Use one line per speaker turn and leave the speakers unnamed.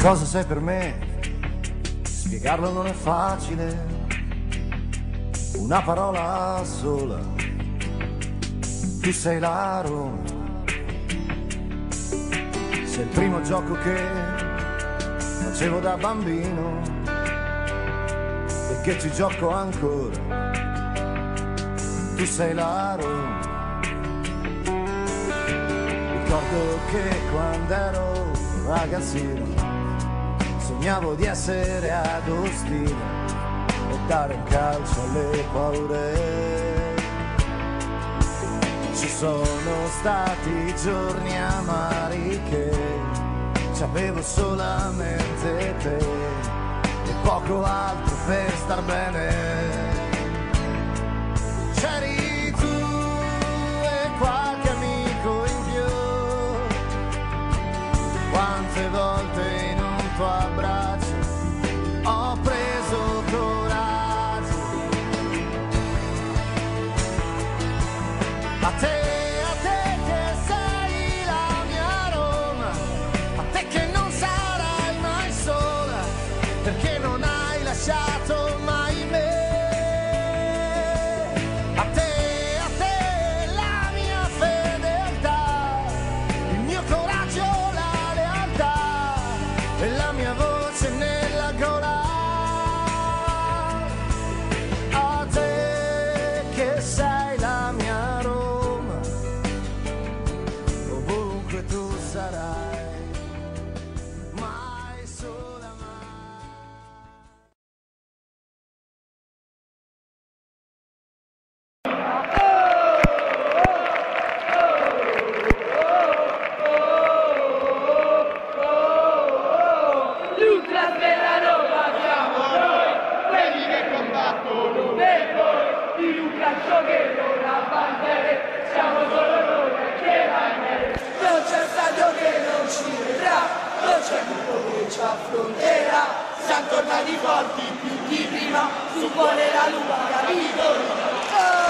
Cosa sei per me? Spiegarlo non è facile, una parola sola, tu sei la Roma. Sei il primo gioco che facevo da bambino e che ci gioco ancora, tu sei la Roma. Ricordo che quando ero ragazzino sognavo di essere ad Ostina e dare un calcio alle paure. Ci sono stati giorni amari che c'avevo solamente te e poco altro per star bene. C'eri tu e qualche amico in più, quante volte in un tuo abbraccio ho preso coraggio. A te che sei la mia Roma, a te che non sarai mai sola, perché non hai lasciato mai me. A te la mia fedeltà, il mio coraggio, la lealtà e la mia voce nella gola. A te che sei la mia Roma, ovunque tu sarai, mai sola mai.
L'Ultras della Roma siamo noi, quelli che combattono per voi, il calcio che non ha bandiere, siamo solo noi che bandiere. Non c'è stadio che non ci vedrà, non c'è gruppo che ci affronterà, siamo tornati forti più di prima, su cuore la lupa capito?